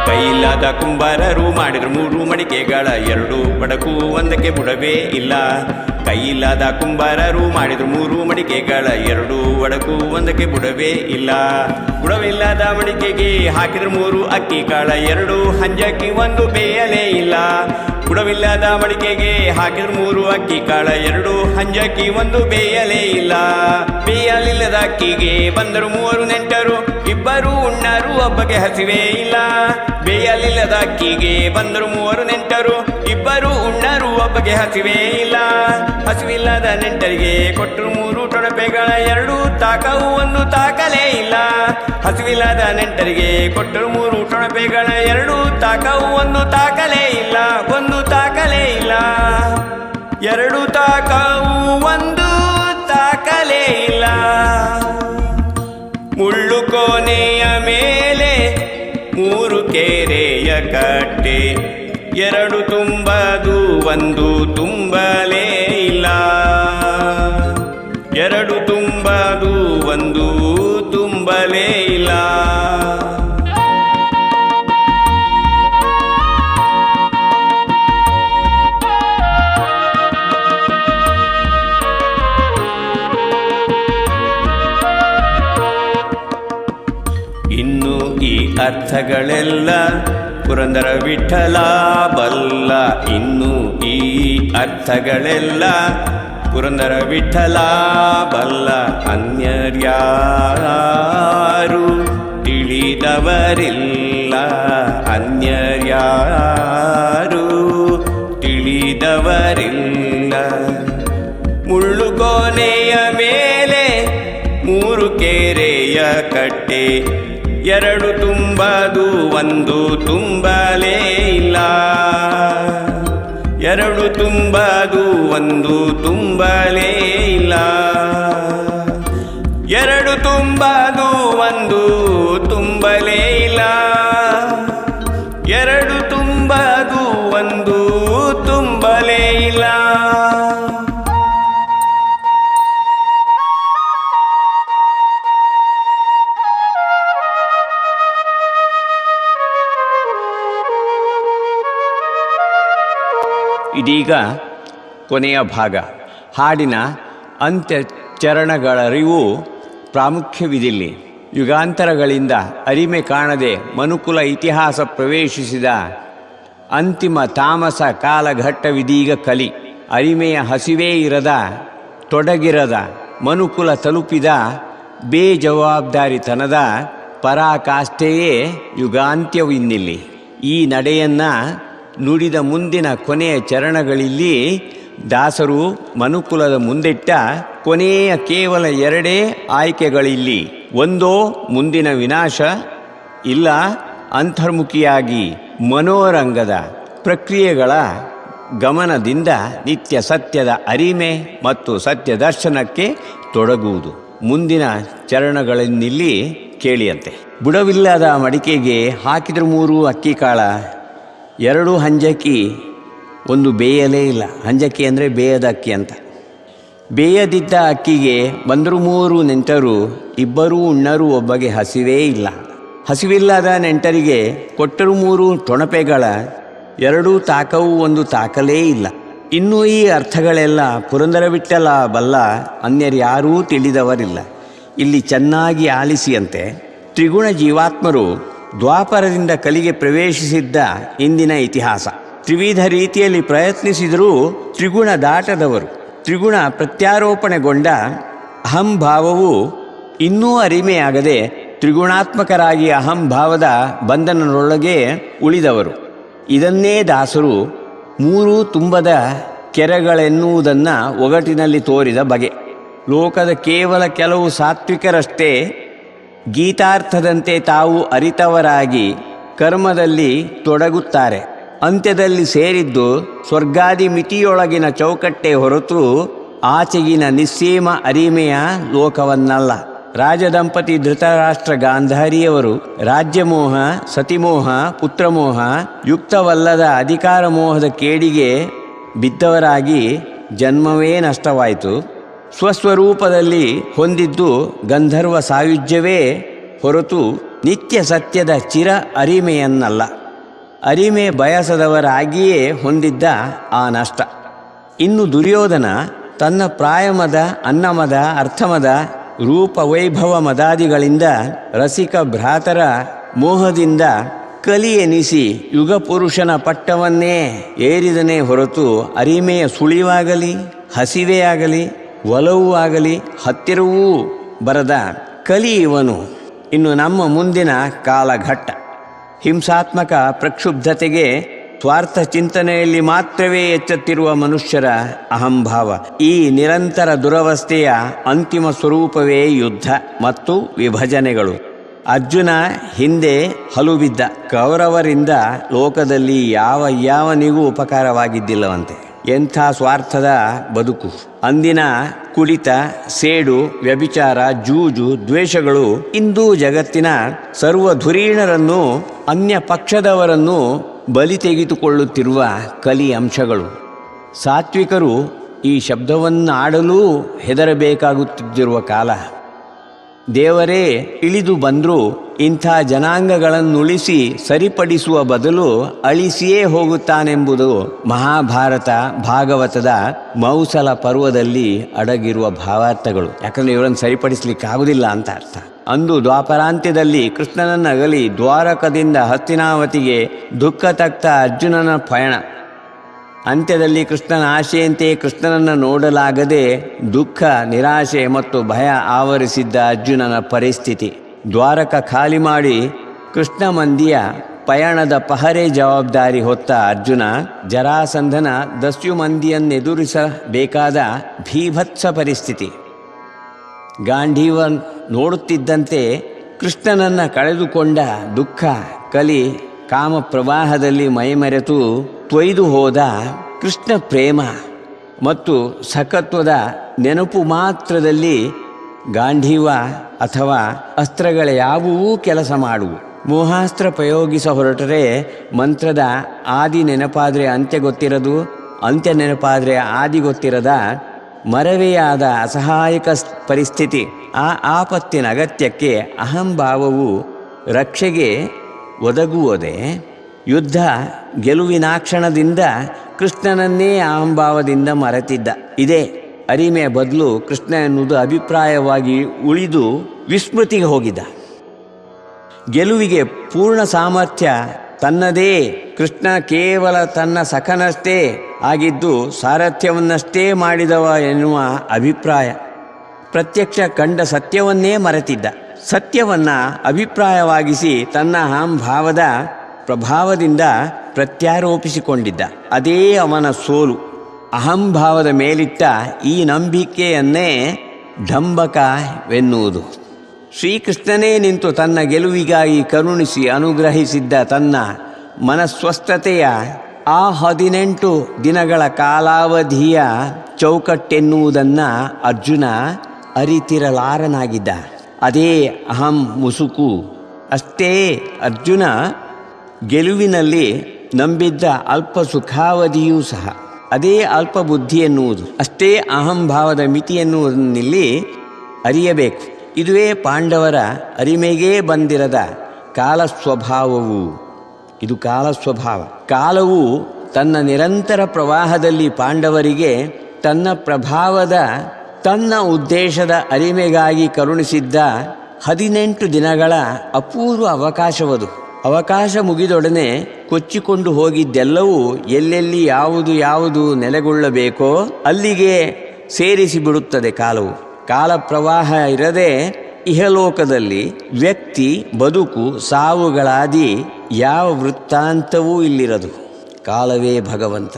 ಕೈಯಿಲ್ಲದ ಕುಂಬಾರರು ಮಾಡಿದ್ರು 3 ಮಡಿಕೆಗಳ 2 ಬಡಕು ಒಂದಕ್ಕೆ ಬುಡವೇ ಇಲ್ಲ. ಕೈಯಿಲ್ಲದ ಕುಂಬಾರರು ಮಾಡಿದ್ರು 3 ಮಡಿಕೆಗಳ 2 ಒಡಕು ಒಂದಕ್ಕೆ ಬುಡವೇ ಇಲ್ಲ. ಬುಡವಿಲ್ಲದ ಮಡಿಕೆಗೆ ಹಾಕಿದ್ರು 3 ಅಕ್ಕಿ ಕಾಳ 2 ಹಂಜಕ್ಕಿ 1 ಬೇಯಲೇ ಇಲ್ಲ. ಬುಡವಿಲ್ಲದ ಮಡಿಕೆಗೆ ಹಾಕಿದ್ರು 3 ಅಕ್ಕಿ ಕಾಳ 2 ಹಂಜಕ್ಕಿ 1 ಬೇಯಲೇ ಇಲ್ಲ. ಬೇಯಲಿಲ್ಲದ ಅಕ್ಕಿಗೆ ಬಂದರು 3 ನೆಂಟರು, ಇಬ್ಬರು ಉಣ್ಣರು ಒಬ್ಬಗೆ ಹಸಿವೇ ಇಲ್ಲ. ಬೇಯಲಿಲ್ಲದ ಅಕ್ಕಿಗೆ ಬಂದರು 3 ನೆಂಟರು, ಇಬ್ಬರು ಉಣ್ಣರು ಒಬ್ಬಗೆ ಹಸಿವೇ ಇಲ್ಲ. ಹಸಿವಿಲ್ಲದ ನೆಂಟರಿಗೆ ಕೊಟ್ಟರು 3 ಟೊಣಪೆಗಳ 2 ತಾಕವು 1 ತಾಕಲೇ ಇಲ್ಲ. ಹಸಿವಿಲ್ಲದ ನೆಂಟರಿಗೆ ಕೊಟ್ಟರು 3 ಟೊಣಪೆಗಳ 2 ತಾಕವು 1 ತಾಕಲೇ ಇಲ್ಲ. 1 ತಾಕಲೇ ಇಲ್ಲ. 2 ತಾಕವು 1 ತಾಕಲೇ ಇಲ್ಲ. ಮುಳ್ಳು ಕೋನೆಯ ಮೇಲೆ 3 ಕೆರೆಯ ಕಟ್ಟೆ, 2 ತುಂಬದು 1 ತುಂಬಲೇ ಇಲ್ಲ. 2 ತುಂಬದು 1 ತುಂಬಲೇ ಇಲ್ಲ. ಇನ್ನು ಈ ಅರ್ಥಗಳೆಲ್ಲ ಪುರಂದರ ವಿಠಲ ಬಲ್ಲ. ಇನ್ನು ಈ ಅರ್ಥಗಳೆಲ್ಲ ಪುರಂದರ ವಿಠಲ ಬಲ್ಲ. ಅನ್ಯರ್ಯಾರು ತಿಳಿದವರಿಲ್ಲ. ಅನ್ಯರ್ಯಾರು ತಿಳಿದವರಿಲ್ಲ. ಮುಳ್ಳು ಕೋನೆಯ ಮೇಲೆ 3 ಕೆರೆಯ ಕಟ್ಟೆ, 2 ತುಂಬದು 1 ತುಂಬಲೇ ಇಲ್ಲ. 2 ತುಂಬದು 1 ತುಂಬಲೇ ಇಲ್ಲ. 2 ತುಂಬದು 1 ತುಂಬಲೇ ಇಲ್ಲ. 2 ತುಂಬದು 1 ತುಂಬಲೇ ಇಲ್ಲ. ಇದೀಗ ಕೊನೆಯ ಭಾಗ. ಹಾಡಿನ ಅಂತ್ಯ ಚರಣಗಳರಿವು ಪ್ರಾಮುಖ್ಯವಿದಿಲ್ಲಿ. ಯುಗಾಂತರಗಳಿಂದ ಅರಿಮೆ ಕಾಣದೆ ಮನುಕುಲ ಇತಿಹಾಸ ಪ್ರವೇಶಿಸಿದ ಅಂತಿಮ ತಾಮಸ ಕಾಲಘಟ್ಟವಿದೀಗ ಕಲಿ. ಅರಿಮೆಯ ಹಸಿವೇ ಇರದ ತೊಡಗಿರದ ಮನುಕುಲ ತಲುಪಿದ ಬೇಜವಾಬ್ದಾರಿತನದ ಪರಾಕಾಷ್ಠೆಯೇ ಯುಗಾಂತ್ಯವಿನ್ನಿಲ್ಲಿ. ಈ ನಡೆಯನ್ನು ನುಡಿದ ಮುಂದಿನ ಕೊನೆಯ ಚರಣಗಳಲ್ಲಿ ದಾಸರು ಮನುಕುಲದ ಮುಂದಿಟ್ಟ ಕೊನೆಯ ಕೇವಲ 2 ಆಯ್ಕೆಗಳಿಲ್ಲಿ. ಒಂದೋ ಮುಂದಿನ ವಿನಾಶ, ಇಲ್ಲ ಅಂತರ್ಮುಖಿಯಾಗಿ ಮನೋರಂಗದ ಪ್ರಕ್ರಿಯೆಗಳ ಗಮನದಿಂದ ನಿತ್ಯ ಸತ್ಯದ ಅರಿಮೆ ಮತ್ತು ಸತ್ಯ ದರ್ಶನಕ್ಕೆ ತೊಡಗುವುದು. ಮುಂದಿನ ಚರಣಗಳನ್ನಿಲ್ಲಿ ಕೇಳಿಯಂತೆ. ಬುಡವಿಲ್ಲದ ಮಡಿಕೆಗೆ ಹಾಕಿದ್ರು 3 ಅಕ್ಕಿ ಕಾಳ, 2 ಹಂಜಕ್ಕಿ 1 ಬೇಯಲೇ ಇಲ್ಲ. ಹಂಜಕ್ಕಿ ಅಂದರೆ ಬೇಯದ ಅಕ್ಕಿ ಅಂತ. ಬೇಯದಿದ್ದ ಅಕ್ಕಿಗೆ ಬಂದರು 3 ನೆಂಟರು, ಇಬ್ಬರೂ ಉಣ್ಣರು ಒಬ್ಬಗೆ ಹಸಿವೇ ಇಲ್ಲ. ಹಸಿವಿಲ್ಲದ ನೆಂಟರಿಗೆ ಕೊಟ್ಟರು 3 ಟೊಣಪೆಗಳ 2 ತಾಕವು 1 ತಾಕಲೇ ಇಲ್ಲ. ಇನ್ನೂ ಈ ಅರ್ಥಗಳೆಲ್ಲ ಪುರಂದರ ವಿಠಲ ಬಲ್ಲ. ಅನ್ಯರ್ಯಾರೂ ತಿಳಿದವರಿಲ್ಲ. ಇಲ್ಲಿ ಚೆನ್ನಾಗಿ ಆಲಿಸಿಯಂತೆ. ತ್ರಿಗುಣ ಜೀವಾತ್ಮರು ದ್ವಾಪರದಿಂದ ಕಲಿಗೆ ಪ್ರವೇಶಿಸಿದ್ದ ಇಂದಿನ ಇತಿಹಾಸ. ತ್ರಿವಿಧ ರೀತಿಯಲ್ಲಿ ಪ್ರಯತ್ನಿಸಿದರೂ ತ್ರಿಗುಣ ದಾಟದವರು. ತ್ರಿಗುಣ ಪ್ರತ್ಯಾರೋಪಣೆಗೊಂಡ ಅಹಂಭಾವವು ಇನ್ನೂ ಅರಿಮೆಯಾಗದೆ ತ್ರಿಗುಣಾತ್ಮಕರಾಗಿ ಅಹಂಭಾವದ ಬಂಧನದೊಳಗೆ ಉಳಿದವರು. ಇದನ್ನೇ ದಾಸರು 3 ತುಂಬದ ಕೆರೆಗಳೆನ್ನುವುದನ್ನು ಒಗಟಿನಲ್ಲಿ ತೋರಿದ ಬಗೆ. ಲೋಕದ ಕೇವಲ ಕೆಲವು ಸಾತ್ವಿಕರಷ್ಟೇ ಗೀತಾರ್ಥದಂತೆ ತಾವು ಅರಿತವರಾಗಿ ಕರ್ಮದಲ್ಲಿ ತೊಡಗುತ್ತಾರೆ. ಅಂತ್ಯದಲ್ಲಿ ಸೇರಿದ್ದು ಸ್ವರ್ಗಾದಿ ಮಿತಿಯೊಳಗಿನ ಚೌಕಟ್ಟೆ ಹೊರತು ಆಚೆಗಿನ ನಿಸ್ಸೀಮ ಅರಿಮೆಯ ಲೋಕವನ್ನಲ್ಲ. ರಾಜದಂಪತಿ ಧೃತರಾಷ್ಟ್ರ ಗಾಂಧಾರಿಯವರು ರಾಜ್ಯಮೋಹ, ಸತಿಮೋಹ, ಪುತ್ರಮೋಹ, ಯುಕ್ತವಲ್ಲದ ಅಧಿಕಾರ ಮೋಹದ ಕೇಡಿಗೆ ಬಿದ್ದವರಾಗಿ ಜನ್ಮವೇ ನಷ್ಟವಾಯಿತು. ಸ್ವಸ್ವರೂಪದಲ್ಲಿ ಹೊಂದಿದ್ದು ಗಂಧರ್ವ ಸಾಯುಜ್ಯವೇ ಹೊರತು ನಿತ್ಯ ಸತ್ಯದ ಚಿರ ಅರಿಮೆಯನ್ನಲ್ಲ. ಅರಿಮೆ ಬಯಸದವರಾಗಿಯೇ ಹೊಂದಿದ್ದ ಆ ನಷ್ಟ. ಇನ್ನು ದುರ್ಯೋಧನ ತನ್ನ ಪ್ರಾಯಮದ, ಅನ್ನಮದ, ಅರ್ಥಮದ, ರೂಪವೈಭವ ಮದಾದಿಗಳಿಂದ ರಸಿಕ ಭ್ರಾತರ ಮೋಹದಿಂದ ಕಲಿ ಎನಿಸಿ ಯುಗಪುರುಷನ ಪಟ್ಟವನ್ನೇ ಏರಿದನೇ ಹೊರತು ಅರಿಮೆಯ ಸುಳಿವಾಗಲಿ, ಹಸಿವೆಯಾಗಲಿ, ಒಲವೂ ಆಗಲಿ ಹತ್ತಿರವೂ ಬರದ ಕಲಿ ಇವನು. ಇನ್ನು ನಮ್ಮ ಮುಂದಿನ ಕಾಲಘಟ್ಟ ಹಿಂಸಾತ್ಮಕ ಪ್ರಕ್ಷುಬ್ಧತೆಗೆ, ಸ್ವಾರ್ಥ ಚಿಂತನೆಯಲ್ಲಿ ಮಾತ್ರವೇ ಎಚ್ಚುತ್ತಿರುವ ಮನುಷ್ಯರ ಅಹಂಭಾವ. ಈ ನಿರಂತರ ದುರವಸ್ಥೆಯ ಅಂತಿಮ ಸ್ವರೂಪವೇ ಯುದ್ಧ ಮತ್ತು ವಿಭಜನೆಗಳು. ಅರ್ಜುನ ಹಿಂದೆ ಹಲುಬಿದ್ದ ಕೌರವರಿಂದ ಲೋಕದಲ್ಲಿ ಯಾವನಿಗೂ ಉಪಕಾರವಾಗಿದ್ದಿಲ್ಲವಂತೆ. ಎಂಥ ಸ್ವಾರ್ಥದ ಬದುಕು! ಅಂದಿನ ಕುಡಿತ, ಸೇಡು, ವ್ಯಭಿಚಾರ, ಜೂಜು, ದ್ವೇಷಗಳು ಇಂದು ಜಗತ್ತಿನ ಸರ್ವಧುರೀಣರನ್ನು, ಅನ್ಯ ಪಕ್ಷದವರನ್ನು ಬಲಿ ತೆಗೆದುಕೊಳ್ಳುತ್ತಿರುವ ಕಲಿ ಅಂಶಗಳು. ಸಾತ್ವಿಕರು ಈ ಶಬ್ದವನ್ನಾಡಲೂ ಹೆದರಬೇಕಾಗುತ್ತಿರುವ ಕಾಲ. ದೇವರೇ ಇಳಿದು ಬಂದರೂ ಇಂಥ ಜನಾಂಗಗಳನ್ನುಳಿಸಿ ಸರಿಪಡಿಸುವ ಬದಲು ಅಳಿಸಿಯೇ ಹೋಗುತ್ತಾನೆಂಬುದು ಮಹಾಭಾರತ, ಭಾಗವತದ ಮೌಸಲ ಪರ್ವದಲ್ಲಿ ಅಡಗಿರುವ ಭಾವಾರ್ಥಗಳು. ಯಾಕಂದರೆ ಇವರನ್ನು ಸರಿಪಡಿಸಲಿಕ್ಕಾಗುವುದಿಲ್ಲ ಅಂತ ಅರ್ಥ. ಅಂದು ದ್ವಾಪರಾಂತ್ಯದಲ್ಲಿ ಕೃಷ್ಣನನ್ನಗಲಿ ದ್ವಾರಕದಿಂದ ಹಸ್ತಿನಾವತಿಗೆ ದುಃಖತಕ್ತ ಅರ್ಜುನನ ಪಯಣ. ಅಂತ್ಯದಲ್ಲಿ ಕೃಷ್ಣನ ಆಶೆಯಂತೆ ಕೃಷ್ಣನನ್ನು ನೋಡಲಾಗದೆ ದುಃಖ, ನಿರಾಶೆ ಮತ್ತು ಭಯ ಆವರಿಸಿದ್ದ ಅರ್ಜುನನ ಪರಿಸ್ಥಿತಿ. ದ್ವಾರಕ ಖಾಲಿ ಮಾಡಿ ಕೃಷ್ಣ ಮಂದಿಯ ಪಯಣದ ಪಹರೆ ಜವಾಬ್ದಾರಿ ಹೊತ್ತ ಅರ್ಜುನ ಜರಾಸಂಧನ ದಸ್ಯುಮಂದಿಯನ್ನೆದುರಿಸಬೇಕಾದ ಭೀಭತ್ಸ ಪರಿಸ್ಥಿತಿ. ಗಾಂಧೀವ ನೋಡುತ್ತಿದ್ದಂತೆ ಕೃಷ್ಣನನ್ನು ಕಳೆದುಕೊಂಡ ದುಃಖ, ಕಲಿ, ಕಾಮ ಪ್ರವಾಹದಲ್ಲಿ ಮೈಮರೆತು ತೊಯ್ದು ಹೋದ ಕೃಷ್ಣ ಪ್ರೇಮ ಮತ್ತು ಸಖತ್ವದ ನೆನಪು ಮಾತ್ರದಲ್ಲಿ ಗಾಂಧೀವ ಅಥವಾ ಅಸ್ತ್ರಗಳ ಯಾವುವೂ ಕೆಲಸ ಮಾಡುವು. ಮೋಹಾಸ್ತ್ರ ಪ್ರಯೋಗಿಸ ಹೊರಟರೆ ಮಂತ್ರದ ಆದಿ ನೆನಪಾದರೆ ಅಂತ್ಯ ಗೊತ್ತಿರದು, ಅಂತ್ಯ ನೆನಪಾದರೆ ಆದಿ ಗೊತ್ತಿರದ ಮರವೆಯಾದ ಅಸಹಾಯಕ ಪರಿಸ್ಥಿತಿ. ಆ ಆಪತ್ತಿನ ಅಗತ್ಯಕ್ಕೆ ಅಹಂಭಾವವು ರಕ್ಷೆಗೆ ಒದಗುವುದೇ. ಯುದ್ಧ ಗೆಲುವಿನಾಕ್ಷಣದಿಂದ ಕೃಷ್ಣನನ್ನೇ ಅಹಂಭಾವದಿಂದ ಮರೆತಿದ್ದ. ಇದೇ ಅರಿಮೆಯ ಬದಲು ಕೃಷ್ಣ ಎನ್ನುವುದು ಅಭಿಪ್ರಾಯವಾಗಿ ಉಳಿದು ವಿಸ್ಮೃತಿಗೆ ಹೋಗಿದ್ದ. ಗೆಲುವಿಗೆ ಪೂರ್ಣ ಸಾಮರ್ಥ್ಯ ತನ್ನದೇ. ಕೃಷ್ಣ ಕೇವಲ ತನ್ನ ಸಖನಷ್ಟೇ ಆಗಿದ್ದು ಸಾರಥ್ಯವನ್ನಷ್ಟೇ ಮಾಡಿದವ ಎನ್ನುವ ಅಭಿಪ್ರಾಯ. ಪ್ರತ್ಯಕ್ಷ ಕಂಡ ಸತ್ಯವನ್ನೇ ಮರೆತಿದ್ದ. ಸತ್ಯವನ್ನು ಅಭಿಪ್ರಾಯವಾಗಿಸಿ ತನ್ನ ಅಹಂಭಾವದ ಪ್ರಭಾವದಿಂದ ಪ್ರತ್ಯಾರೋಪಿಸಿಕೊಂಡಿದ್ದ. ಅದೇ ಅವನ ಸೋಲು. ಅಹಂಭಾವದ ಮೇಲಿಟ್ಟ ಈ ನಂಬಿಕೆಯನ್ನೇ ಢಂಬಕವೆನ್ನುವುದು. ಶ್ರೀಕೃಷ್ಣನೇ ನಿಂತು ತನ್ನ ಗೆಲುವಿಗಾಗಿ ಕರುಣಿಸಿ ಅನುಗ್ರಹಿಸಿದ್ದ ತನ್ನ ಮನಸ್ವಸ್ಥತೆಯ ಆ 18 ದಿನಗಳ ಕಾಲಾವಧಿಯ ಚೌಕಟ್ಟೆನ್ನುವುದನ್ನು ಅರ್ಜುನ ಅರಿತಿರಲಾರನಾಗಿದ್ದ. ಅದೇ ಅಹಂ ಮುಸುಕು. ಅಷ್ಟೇ ಅರ್ಜುನ ಗೆಲುವಿನಲ್ಲಿ ನಂಬಿದ್ದ ಅಲ್ಪ ಸುಖಾವಧಿಯೂ ಸಹ. ಅದೇ ಅಲ್ಪ ಬುದ್ಧಿ ಎನ್ನುವುದು. ಅಷ್ಟೇ ಅಹಂಭಾವದ ಮಿತಿ ಎನ್ನುವುದನ್ನಿಲ್ಲಿ ಅರಿಯಬೇಕು. ಇದುವೇ ಪಾಂಡವರ ಅರಿಮೆಗೇ ಬಂದಿರದ ಕಾಲಸ್ವಭಾವವು. ಇದು ಕಾಲಸ್ವಭಾವ. ಕಾಲವು ತನ್ನ ನಿರಂತರ ಪ್ರವಾಹದಲ್ಲಿ ಪಾಂಡವರಿಗೆ ತನ್ನ ಪ್ರಭಾವದ, ತನ್ನ ಉದ್ದೇಶದ ಅರಿಮೆಗಾಗಿ ಕರುಣಿಸಿದ್ದ 18 ದಿನಗಳ ಅಪೂರ್ವ ಅವಕಾಶವದು. ಅವಕಾಶ ಮುಗಿದೊಡನೆ ಕೊಚ್ಚಿಕೊಂಡು ಹೋಗಿದ್ದೆಲ್ಲವೂ ಎಲ್ಲೆಲ್ಲಿ ಯಾವುದು ನೆಲೆಗೊಳ್ಳಬೇಕೋ ಅಲ್ಲಿಗೆ ಸೇರಿಸಿ ಬಿಡುತ್ತದೆ ಕಾಲವು. ಕಾಲ ಪ್ರವಾಹ ಇರದೆ ಇಹಲೋಕದಲ್ಲಿ ವ್ಯಕ್ತಿ, ಬದುಕು, ಸಾವುಗಳಾದಿ ಯಾವ ವೃತ್ತಾಂತವೂ ಇಲ್ಲಿರದು. ಕಾಲವೇ ಭಗವಂತ.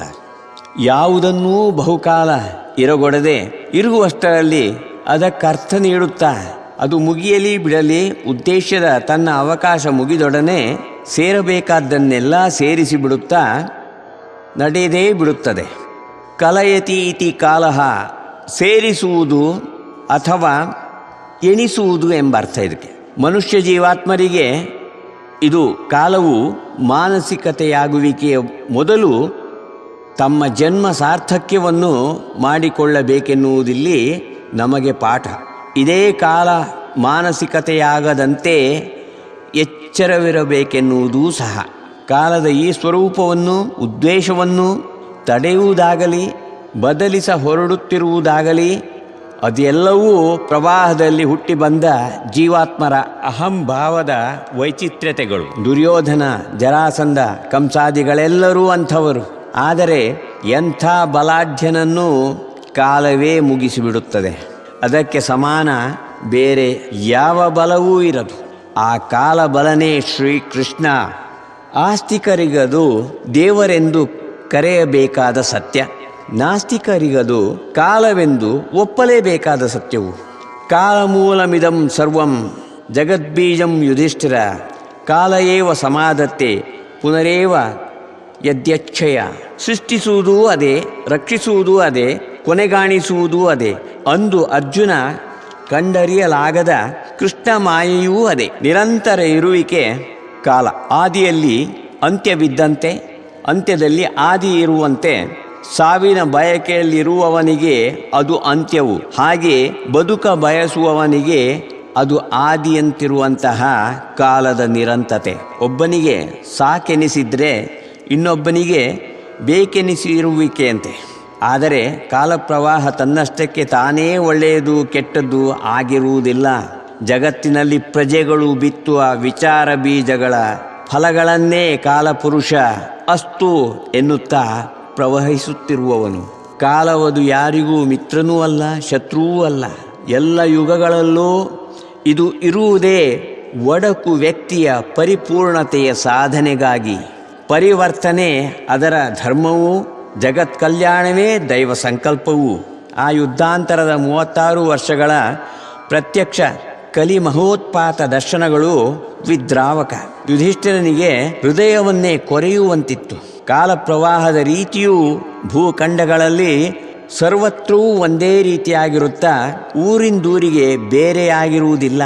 ಯಾವುದನ್ನೂ ಬಹುಕಾಲ ಇರಗೊಡದೆ ಇರುವಷ್ಟರಲ್ಲಿ ಅದಕ್ಕರ್ಥ ನೀಡುತ್ತಾ ಅದು ಮುಗಿಯಲಿ ಬಿಡಲಿ ಉದ್ದೇಶದ ತನ್ನ ಅವಕಾಶ ಮುಗಿದೊಡನೆ ಸೇರಬೇಕಾದ್ದನ್ನೆಲ್ಲ ಸೇರಿಸಿ ಬಿಡುತ್ತಾ ನಡೆಯದೇ ಬಿಡುತ್ತದೆ. ಕಲಯತಿ ಇತಿ ಕಾಲಃ, ಸೇರಿಸುವುದು ಅಥವಾ ಎಣಿಸುವುದು ಎಂಬ ಅರ್ಥ ಇದಕ್ಕೆ. ಮನುಷ್ಯ ಜೀವಾತ್ಮರಿಗೆ ಇದು ಕಾಲವು ಮಾನಸಿಕತೆಯಾಗುವಿಕೆಯ ಮೊದಲು ತಮ್ಮ ಜನ್ಮ ಸಾರ್ಥಕ್ಯವನ್ನು ಮಾಡಿಕೊಳ್ಳಬೇಕೆನ್ನುವುದಿಲ್ಲಿ ನಮಗೆ ಪಾಠ. ಇದೇ ಕಾಲ ಮಾನಸಿಕತೆಯಾಗದಂತೆ ಎಚ್ಚರವಿರಬೇಕೆನ್ನುವುದೂ ಸಹ. ಕಾಲದ ಈ ಸ್ವರೂಪವನ್ನು, ಉದ್ದೇಶವನ್ನು ತಡೆಯುವುದಾಗಲಿ ಬದಲಿಸ ಹೊರಡುತ್ತಿರುವುದಾಗಲಿ ಅದೆಲ್ಲವೂ ಪ್ರವಾಹದಲ್ಲಿ ಹುಟ್ಟಿ ಬಂದ ಜೀವಾತ್ಮರ ಅಹಂಭಾವದ ವೈಚಿತ್ರ್ಯತೆಗಳು. ದುರ್ಯೋಧನ, ಜರಾಸಂಧ, ಕಂಸಾದಿಗಳೆಲ್ಲರೂ ಅಂಥವರು. ಆದರೆ ಎಂಥ ಬಲಾಢ್ಯನನ್ನು ಕಾಲವೇ ಮುಗಿಸಿಬಿಡುತ್ತದೆ. ಅದಕ್ಕೆ ಸಮಾನ ಬೇರೆ ಯಾವ ಬಲವೂ ಇರದು. ಆ ಕಾಲ ಬಲನೇ ಶ್ರೀಕೃಷ್ಣ. ಆಸ್ತಿಕರಿಗದು ದೇವರೆಂದು ಕರೆಯಬೇಕಾದ ಸತ್ಯ, ನಾಸ್ತಿಕರಿಗದು ಕಾಲವೆಂದು ಒಪ್ಪಲೇಬೇಕಾದ ಸತ್ಯವು. ಕಾಲಮೂಲಮಿದಂ ಸರ್ವಂ ಜಗದ್ಬೀಜಂ ಯುಧಿಷ್ಠಿರ, ಕಾಲ ಏವ ಸಮಾಧತ್ತೆ ಪುನರೇವ ಯದ್ಯಚ್ಛಯ. ಸೃಷ್ಟಿಸುವುದೂ ಅದೇ, ರಕ್ಷಿಸುವುದೂ ಅದೇ, ಕೊನೆಗಾಣಿಸುವುದೂ ಅದೇ. ಅಂದು ಅರ್ಜುನ ಕಂಡರಿಯಲಾಗದ ಕೃಷ್ಣ ಮಾಯೆಯೂ ಅದೇ. ನಿರಂತರ ಇರುವಿಕೆ ಕಾಲ. ಆದಿಯಲ್ಲಿ ಅಂತ್ಯವಿದ್ದಂತೆ, ಅಂತ್ಯದಲ್ಲಿ ಆದಿ ಇರುವಂತೆ ಸಾವಿನ ಬಯಕೆಯಲ್ಲಿರುವವನಿಗೆ ಅದು ಅಂತ್ಯವು, ಹಾಗೆ ಬದುಕ ಬಯಸುವವನಿಗೆ ಅದು ಆದಿಯಂತಿರುವಂತಹ ಕಾಲದ ನಿರಂತತೆ. ಒಬ್ಬನಿಗೆ ಸಾಕೆನಿಸಿದರೆ ಇನ್ನೊಬ್ಬನಿಗೆ ಬೇಕೆನಿಸಿರುವಿಕೆಯಂತೆ. ಆದರೆ ಕಾಲಪ್ರವಾಹ ತನ್ನಷ್ಟಕ್ಕೆ ತಾನೇ ಒಳ್ಳೆಯದು ಕೆಟ್ಟದ್ದು ಆಗಿರುವುದಿಲ್ಲ. ಜಗತ್ತಿನಲ್ಲಿ ಪ್ರಜೆಗಳು ಬಿತ್ತುವ ವಿಚಾರ ಬೀಜಗಳ ಫಲಗಳನ್ನೇ ಕಾಲಪುರುಷ ಅಸ್ತು ಎನ್ನುತ್ತಾ ಪ್ರವಹಿಸುತ್ತಿರುವವನು. ಕಾಲವದು ಯಾರಿಗೂ ಮಿತ್ರನೂ ಅಲ್ಲ, ಶತ್ರುವೂ ಅಲ್ಲ. ಎಲ್ಲ ಯುಗಗಳಲ್ಲೂ ಇದು ಇರುವುದೇ ಒಡಕು ವ್ಯಕ್ತಿಯ ಪರಿಪೂರ್ಣತೆಯ ಸಾಧನೆಗಾಗಿ. ಪರಿವರ್ತನೆ ಅದರ ಧರ್ಮವೂ, ಜಗತ್ ಕಲ್ಯಾಣವೇ ದೈವ ಸಂಕಲ್ಪವೂ. ಆ ಯುದ್ಧಾಂತರದ 36 ವರ್ಷಗಳ ಪ್ರತ್ಯಕ್ಷ ಕಲಿ ಮಹೋತ್ಪಾತ ದರ್ಶನಗಳು ವಿದ್ರಾವಕ. ಯುಧಿಷ್ಠಿರನಿಗೆ ಹೃದಯವನ್ನೇ ಕೊರೆಯುವಂತಿತ್ತು. ಕಾಲಪ್ರವಾಹದ ರೀತಿಯೂ ಭೂಖಂಡಗಳಲ್ಲಿ ಸರ್ವತ್ರೂ ಒಂದೇ ರೀತಿಯಾಗಿರುತ್ತಾ ಊರಿಂದೂರಿಗೆ ಬೇರೆಯಾಗಿರುವುದಿಲ್ಲ.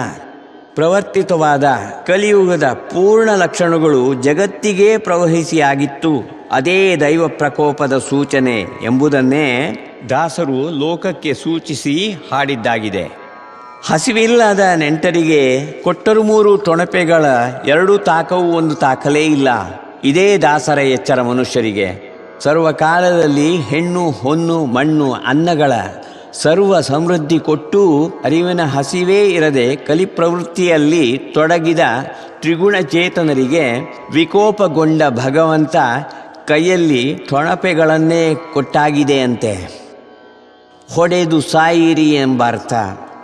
ಪ್ರವರ್ತಿತವಾದ ಕಲಿಯುಗದ ಪೂರ್ಣ ಲಕ್ಷಣಗಳು ಜಗತ್ತಿಗೇ ಪ್ರವಹಿಸಿಯಾಗಿತ್ತು. ಅದೇ ದೈವ ಪ್ರಕೋಪದ ಸೂಚನೆ ಎಂಬುದನ್ನೇ ದಾಸರು ಲೋಕಕ್ಕೆ ಸೂಚಿಸಿ ಹಾಡಿದ್ದಾಗಿದೆ. ಹಸಿವಿಲ್ಲದ ನೆಂಟರಿಗೆ ಕೊಟ್ಟರು 3 ಟೊಣಪೆಗಳ 2 ತಾಕವು 1 ತಾಕಲೇ ಇಲ್ಲ. ಇದೇ ದಾಸರ ಎಚ್ಚರ ಮನುಷ್ಯರಿಗೆ. ಸರ್ವಕಾಲದಲ್ಲಿ ಹೆಣ್ಣು ಹೊನ್ನು ಮಣ್ಣು ಅನ್ನಗಳ ಸರ್ವ ಸಮೃದ್ಧಿ ಕೊಟ್ಟು ಅರಿವಿನ ಹಸಿವೇ ಇರದೆ ಕಲಿಪ್ರವೃತ್ತಿಯಲ್ಲಿ ತೊಡಗಿದ ತ್ರಿಗುಣಚೇತನರಿಗೆ ವಿಕೋಪಗೊಂಡ ಭಗವಂತ ಕೈಯಲ್ಲಿ ಟೊಣಪೆಗಳನ್ನೇ ಕೊಟ್ಟಾಗಿದೆಯಂತೆ. ಹೊಡೆದು ಸಾಯಿರಿ ಎಂಬ ಅರ್ಥ.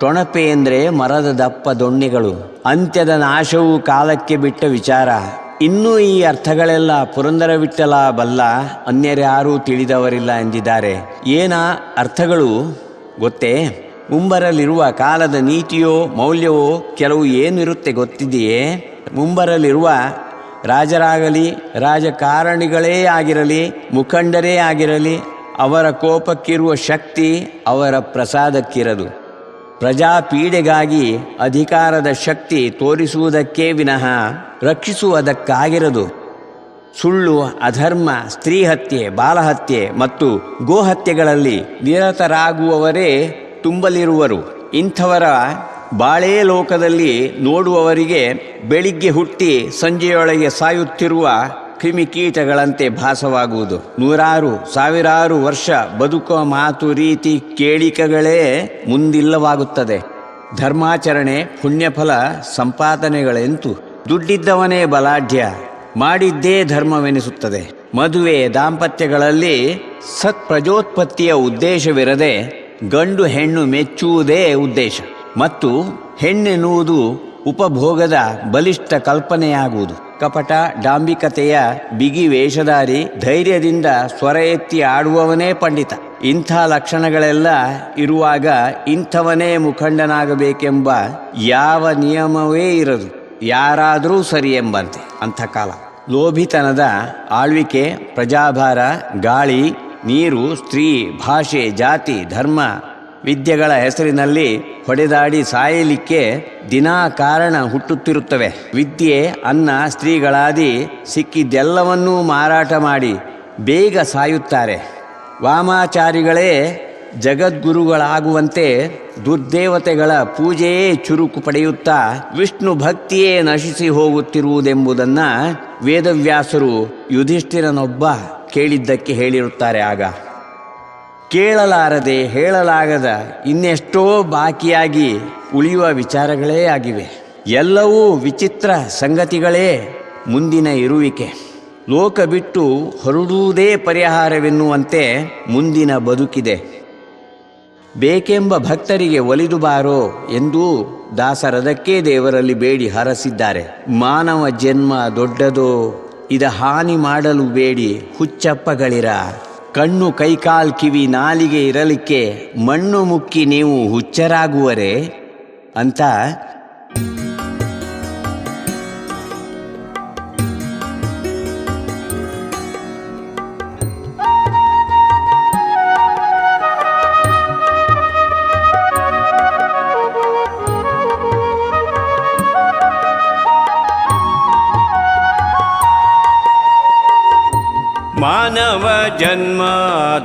ಟೊಣಪೆ ಎಂದರೆ ಮರದ ದಪ್ಪ ದೊಣ್ಣೆಗಳು. ಅಂತ್ಯದ ನಾಶವು ಕಾಲಕ್ಕೆ ಬಿಟ್ಟ ವಿಚಾರ. ಇನ್ನೂ ಈ ಅರ್ಥಗಳೆಲ್ಲ ಪುರಂದರ ವಿಠ್ಠಲ ಬಲ್ಲ, ಅನ್ಯರ್ಯಾರೂ ತಿಳಿದವರಿಲ್ಲ ಎಂದಿದ್ದಾರೆ. ಏನ ಅರ್ಥಗಳು ಗೊತ್ತೇ? ಮುಂಬರಲಿರುವ ಕಾಲದ ನೀತಿಯೋ ಮೌಲ್ಯವೋ ಕೆಲವು ಏನಿರುತ್ತೆ ಗೊತ್ತಿದೆಯೇ? ಮುಂಬರಲಿರುವ ರಾಜರಾಗಲಿ, ರಾಜಕಾರಣಿಗಳೇ ಆಗಿರಲಿ, ಮುಖಂಡರೇ ಆಗಿರಲಿ, ಅವರ ಕೋಪಕ್ಕಿರುವ ಶಕ್ತಿ ಅವರ ಪ್ರಸಾದಕ್ಕಿರದು. ಪ್ರಜಾಪೀಡೆಗಾಗಿ ಅಧಿಕಾರದ ಶಕ್ತಿ ತೋರಿಸುವುದಕ್ಕೇ ವಿನಃ ರಕ್ಷಿಸುವುದಕ್ಕಾಗಿರದು. ಸುಳ್ಳು, ಅಧರ್ಮ, ಸ್ತ್ರೀ ಹತ್ಯೆ, ಬಾಲಹತ್ಯೆ ಮತ್ತು ಗೋಹತ್ಯೆಗಳಲ್ಲಿ ನಿರತರಾಗುವವರೇ ತುಂಬಲಿರುವರು. ಇಂಥವರ ಬಾಳೇ ಲೋಕದಲ್ಲಿ ನೋಡುವವರಿಗೆ ಬೆಳಿಗ್ಗೆ ಹುಟ್ಟಿ ಸಂಜೆಯೊಳಗೆ ಸಾಯುತ್ತಿರುವ ಕ್ರಿಮಿಕೀಟಗಳಂತೆ ಭಾಸವಾಗುವುದು. 100 ಸಾವಿರಾರು ವರ್ಷ ಬದುಕುವ ಮಾತು ರೀತಿ ಕೇಳಿಕೆಗಳೇ ಮುಂದಿಲ್ಲವಾಗುತ್ತದೆ. ಧರ್ಮಾಚರಣೆ, ಪುಣ್ಯಫಲ ಸಂಪಾದನೆಗಳೆಂತೂ ದುಡ್ಡಿದ್ದವನೇ ಬಲಾಢ್ಯ, ಮಾಡಿದ್ದೇ ಧರ್ಮವೆನಿಸುತ್ತದೆ. ಮದುವೆ ದಾಂಪತ್ಯಗಳಲ್ಲಿ ಸತ್ಪ್ರಜೋತ್ಪತ್ತಿಯ ಉದ್ದೇಶವಿರದೆ ಗಂಡು ಹೆಣ್ಣು ಮೆಚ್ಚುವುದೇ ಉದ್ದೇಶ, ಮತ್ತು ಹೆಣ್ಣೆನ್ನುವುದು ಉಪಭೋಗದ ಬಲಿಷ್ಠ ಕಲ್ಪನೆಯಾಗುವುದು. ಕಪಟ ಡಾಂಬಿಕತೆಯ ಬಿಗಿ ವೇಷಧಾರಿ, ಧೈರ್ಯದಿಂದ ಸ್ವರ ಎತ್ತಿ ಆಡುವವನೇ ಪಂಡಿತ. ಇಂಥ ಲಕ್ಷಣಗಳೆಲ್ಲ ಇರುವಾಗ ಇಂಥವನೇ ಮುಖಂಡನಾಗಬೇಕೆಂಬ ಯಾವ ನಿಯಮವೇ ಇರದು. ಯಾರಾದರೂ ಸರಿ ಎಂಬಂತೆ ಅಂಥ ಕಾಲ. ಲೋಭಿತನದ ಆಳ್ವಿಕೆ, ಪ್ರಜಾಭಾರ, ಗಾಳಿ, ನೀರು, ಸ್ತ್ರೀ, ಭಾಷೆ, ಜಾತಿ, ಧರ್ಮ, ವಿದ್ಯೆಗಳ ಹೆಸರಿನಲ್ಲಿ ಹೊಡೆದಾಡಿ ಸಾಯಲಿಕ್ಕೆ ದಿನಾ ಕಾರಣ ಹುಟ್ಟುತ್ತಿರುತ್ತವೆ. ವಿದ್ಯೆ, ಅನ್ನ, ಸ್ತ್ರೀಗಳಾದಿ ಸಿಕ್ಕಿದ್ದೆಲ್ಲವನ್ನೂ ಮಾರಾಟ ಮಾಡಿ ಬೇಗ ಸಾಯುತ್ತಾರೆ. ವಾಮಾಚಾರಿಗಳೇ ಜಗದ್ಗುರುಗಳಾಗುವಂತೆ ದುರ್ದೇವತೆಗಳ ಪೂಜೆಯೇ ಚುರುಕು ಪಡೆಯುತ್ತಾ ವಿಷ್ಣು ಭಕ್ತಿಯೇ ನಶಿಸಿ ಹೋಗುತ್ತಿರುವುದೆಂಬುದನ್ನು ವೇದವ್ಯಾಸರು ಯುಧಿಷ್ಠಿರನೊಬ್ಬ ಕೇಳಿದ್ದಕ್ಕೆ ಹೇಳಿರುತ್ತಾರೆ. ಆಗ ಕೇಳಲಾರದೆ ಹೇಳಲಾಗದ ಇನ್ನೆಷ್ಟೋ ಬಾಕಿಯಾಗಿ ಉಳಿಯುವ ವಿಚಾರಗಳೇ ಆಗಿವೆ. ಎಲ್ಲವೂ ವಿಚಿತ್ರ ಸಂಗತಿಗಳೇ ಮುಂದಿನ ಇರುವಿಕೆ. ಲೋಕ ಬಿಟ್ಟು ಹೊರಡುವುದೇ ಪರಿಹಾರವೆನ್ನುವಂತೆ ಮುಂದಿನ ಬದುಕಿದೆ. ಬೇಕೆಂಬ ಭಕ್ತರಿಗೆ ಒಲಿದು ಬಾರೋ ಎಂದು ದಾಸರದಕ್ಕೆ ದೇವರಲ್ಲಿ ಬೇಡಿ ಹರಸಿದ್ದಾರೆ. ಮಾನವ ಜನ್ಮ ದೊಡ್ಡದೋ, ಇದ ಹಾನಿ ಮಾಡಲು ಬೇಡಿ ಹುಚ್ಚಪ್ಪಗಳಿರ. ಕಣ್ಣು ಕೈಕಾಲ್ ಕಿವಿ ನಾಲಿಗೆ ಇರಲಿಕ್ಕೆ ಮಣ್ಣು ಮುಕ್ಕಿ ನೀವು ಹುಚ್ಚರಾಗುವರೆ ಅಂತ ಮಾನವ ಜನ್ಮ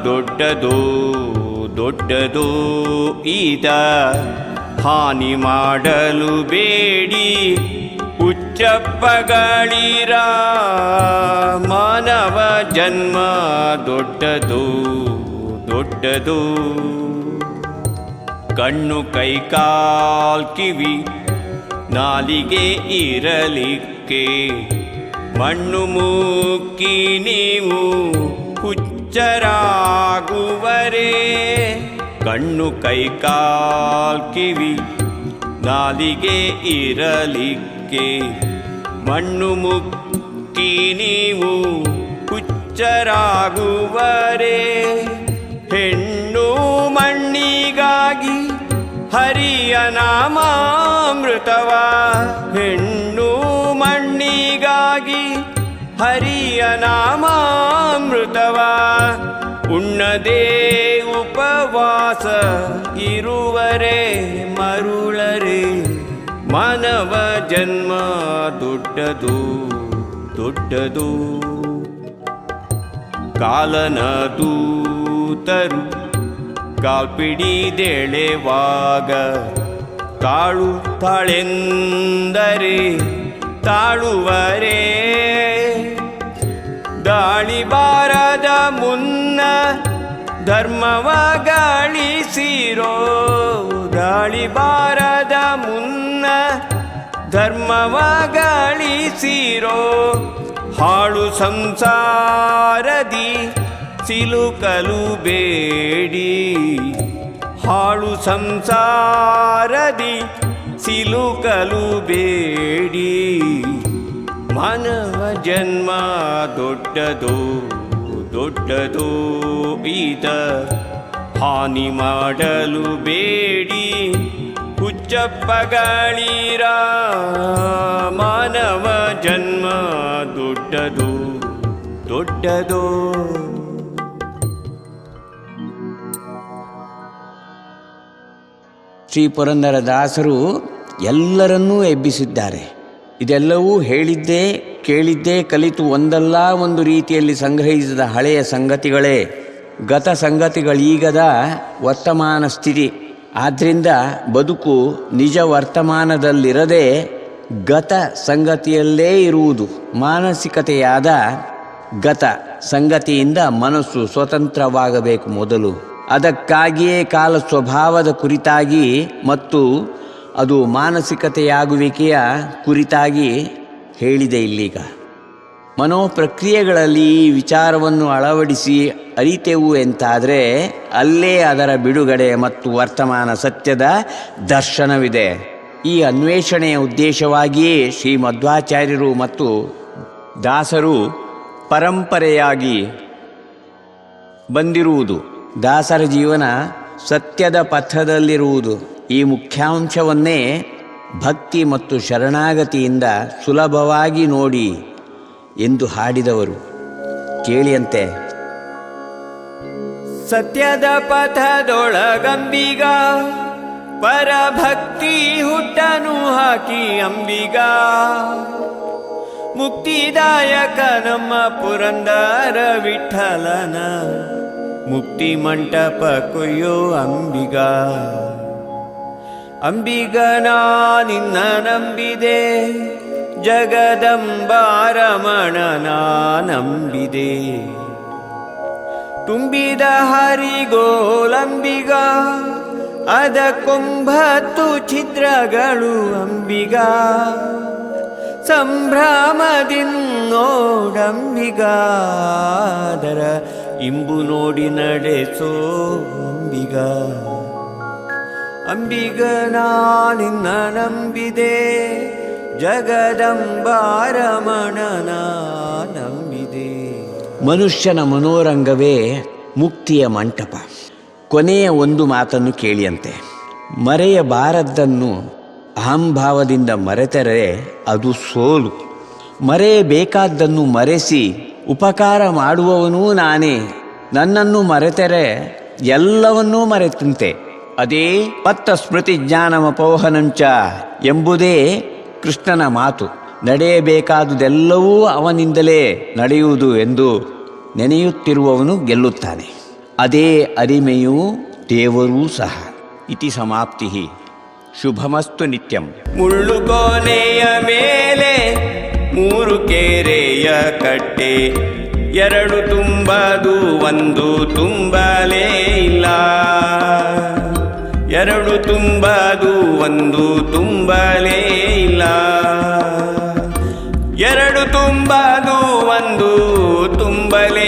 ದೊಡ್ಡದೋ ದೊಡ್ಡದೋ, ಈತ ಹಾನಿ ಮಾಡಲು ಬೇಡಿ ಹುಚ್ಚಪ್ಪಗಳಿರ. ಮಾನವ ಜನ್ಮ ದೊಡ್ಡದೋ ದೊಡ್ಡದೋ, ಕಣ್ಣು ಕೈಕಾಲ್ ಕಿವಿ ನಾಲಿಗೆ ಇರಲಿಕ್ಕೆ ಮಣ್ಣು ಮುಕ್ಕಿ ನೀವು ಹುಚ್ಚರಾಗುವರೆ. ಕಣ್ಣು ಕೈಕಾಲ್ ಕಿವಿ ನಾಲಿಗೆ ಇರಲಿಕ್ಕೆ ಮಣ್ಣು ಮುಕ್ಕಿ ನೀವು ಹುಚ್ಚರಾಗುವರೆ. ಹೆಣ್ಣು ಮಣ್ಣಿಗಾಗಿ ಹರಿಯ ನಾಮಾಮೃತವ, ಹೆಣ್ಣು ಮಣ್ಣಿಗಾಗಿ ಹರಿಯ ನಾಮಾಮೃತವ, ಉಣ್ಣದೇ ಉಪವಾಸ ಇರುವರೆ ಮರುಳರೆ. ಮಾನವ ಜನ್ಮ ದೊಡ್ಡದು ದೊಡ್ಡದು, ಕಾಲನ ದೂತರು ಕಾಲ್ಪಿಡಿದೆಳೆವಾಗ ತಾಳು ತಾಳೆಂದರೆ ತಾಳುವರೆ. ದಾಳಿ ಬಾರದ ಮುನ್ನ ಧರ್ಮವ ಗಳಿಸಿರೋ, ದಾಳಿ ಬಾರದ ಮುನ್ನ ಧರ್ಮವ ಗಳಿಸಿರೋ. ಹಾಳು ಸಂಸಾರದಿ ಸಿಲುಕಲು ಬೇಡಿ, ಹಾಳು ಸಂಸಾರದಿ ಸಿಲುಕಲು ಬೇಡಿ. ಮಾನವ ಜನ್ಮ ದೊಡ್ಡದೋ ದೊಡ್ಡದೋ, ಈತ ಹಾನಿ ಮಾಡಲು ಬೇಡಿ ಹುಚ್ಚಪ್ಪಗಳಿರ. ಮಾನವ ಜನ್ಮ ದೊಡ್ಡದೋ ದೊಡ್ಡದೋ. ಶ್ರೀ ಪುರಂದರದಾಸರು ಎಲ್ಲರನ್ನೂ ಎಬ್ಬಿಸಿದ್ದಾರೆ. ಇದೆಲ್ಲವೂ ಹೇಳಿದ್ದೇ ಕೇಳಿದ್ದೇ ಕಲಿತು ಒಂದಲ್ಲ ಒಂದು ರೀತಿಯಲ್ಲಿ ಸಂಗ್ರಹಿಸಿದ ಹಳೆಯ ಸಂಗತಿಗಳೇ. ಗತ ಸಂಗತಿಗಳೀಗದ ವರ್ತಮಾನ ಸ್ಥಿತಿ. ಆದ್ದರಿಂದ ಬದುಕು ನಿಜ ವರ್ತಮಾನದಲ್ಲಿರದೆ ಗತ ಸಂಗತಿಯಲ್ಲೇ ಇರುವುದು. ಮಾನಸಿಕತೆಯಾದ ಗತ ಸಂಗತಿಯಿಂದ ಮನಸ್ಸು ಸ್ವತಂತ್ರವಾಗಬೇಕು ಮೊದಲು. ಅದಕ್ಕಾಗಿಯೇ ಕಾಲ ಸ್ವಭಾವದ ಕುರಿತಾಗಿ ಮತ್ತು ಅದು ಮಾನಸಿಕತೆಯಾಗುವಿಕೆಯ ಕುರಿತಾಗಿ ಹೇಳಿದೆ ಇಲ್ಲೀಗ. ಮನೋಪ್ರಕ್ರಿಯೆಗಳಲ್ಲಿ ಈ ವಿಚಾರವನ್ನು ಅಳವಡಿಸಿ ಅರಿತೆವು ಎಂತಾದರೆ ಅಲ್ಲೇ ಅದರ ಬಿಡುಗಡೆ ಮತ್ತು ವರ್ತಮಾನ ಸತ್ಯದ ದರ್ಶನವಿದೆ. ಈ ಅನ್ವೇಷಣೆಯ ಉದ್ದೇಶವಾಗಿಯೇ ಶ್ರೀ ಮಧ್ವಾಚಾರ್ಯರು ಮತ್ತು ದಾಸರು ಪರಂಪರೆಯಾಗಿ ಬಂದಿರುವುದು. ದಾಸರ ಜೀವನ ಸತ್ಯದ ಪಥದಲ್ಲಿರುವುದು. ಈ ಮುಖ್ಯಾಂಶವನ್ನೇ ಭಕ್ತಿ ಮತ್ತು ಶರಣಾಗತಿಯಿಂದ ಸುಲಭವಾಗಿ ನೋಡಿ ಎಂದು ಹಾಡಿದವರು. ಕೇಳಿಯಂತೆ. ಸತ್ಯದ ಪಥದೊಳಗಂಬಿಗ ಪರಭಕ್ತಿ ಹುಟ್ಟನು ಹಾಕಿ ಅಂಬಿಗ, ಮುಕ್ತಿದಾಯಕ ನಮ್ಮ ಪುರಂದರ ವಿಠಲನ ಮುಕ್ತಿ ಮಂಟಪ ಕೊಯ್ಯೋ ಅಂಬಿಗ. ಅಂಬಿಗನ ನಿನ್ನ ನಂಬಿದೆ, ಜಗದಂಬಾರಮಣನ ನಂಬಿದೆ. ತುಂಬಿದ ಹರಿಗೋಲಂಬಿಗ, ಅದಕ್ಕೊಂಬತ್ತು ಛಿದ್ರಗಳು ಅಂಬಿಗ. ಸಂಭ್ರಮದಿನ್ನೋಡಂಬಿಗ, ಅದರ ಇಂಬು ನೋಡಿ ನಡೆಸೋ ಅಂಬಿಗ. ಅಂಬಿಗನ ನಿನ್ನ ನಂಬಿದೆ, ಜಗದಂಬಾರಮಣನ ನಂಬಿದೆ. ಮನುಷ್ಯನ ಮನೋರಂಗವೇ ಮುಕ್ತಿಯ ಮಂಟಪ. ಕೊನೆಯ ಒಂದು ಮಾತನ್ನು ಕೇಳಿಯಂತೆ, ಮರೆಯಬಾರದ್ದನ್ನು ಅಹಂಭಾವದಿಂದ ಮರೆತರೆ ಅದು ಸೋಲು. ಮರೆಯಬೇಕಾದ್ದನ್ನು ಮರೆಸಿ ಉಪಕಾರ ಮಾಡುವವನೂ ನಾನೇ. ನನ್ನನ್ನು ಮರೆತರೆ ಎಲ್ಲವನ್ನೂ ಮರೆತಂತೆ. ಅದೇ ಪತ್ತ ಸ್ಮೃತಿ ಜ್ಞಾನಮಪೋಹನಂಚ ಎಂಬುದೇ ಕೃಷ್ಣನ ಮಾತು. ನಡೆಯಬೇಕಾದುದೆಲ್ಲವೂ ಅವನಿಂದಲೇ ನಡೆಯುವುದು ಎಂದು ನೆನೆಯುತ್ತಿರುವವನು ಗೆಲ್ಲುತ್ತಾನೆ. ಅದೇ ಅರಿಮೆಯೂ ದೇವರೂ ಸಹ. ಇತಿ ಸಮಾಪ್ತಿ. ಶುಭಮಸ್ತು ನಿತ್ಯಂ. ಮುಳ್ಳುಕೋನೆಯ ಮೇಲೆ 3 ಕೆರೆಯ ಕಟ್ಟೆ, 2 ತುಂಬದು 1 ತುಂಬಲೇ ಇಲ್ಲ. 2 ತುಂಬದು 1 ತುಂಬಲೇ ಇಲ್ಲ. 2 ತುಂಬದು 1 ತುಂಬಲೇ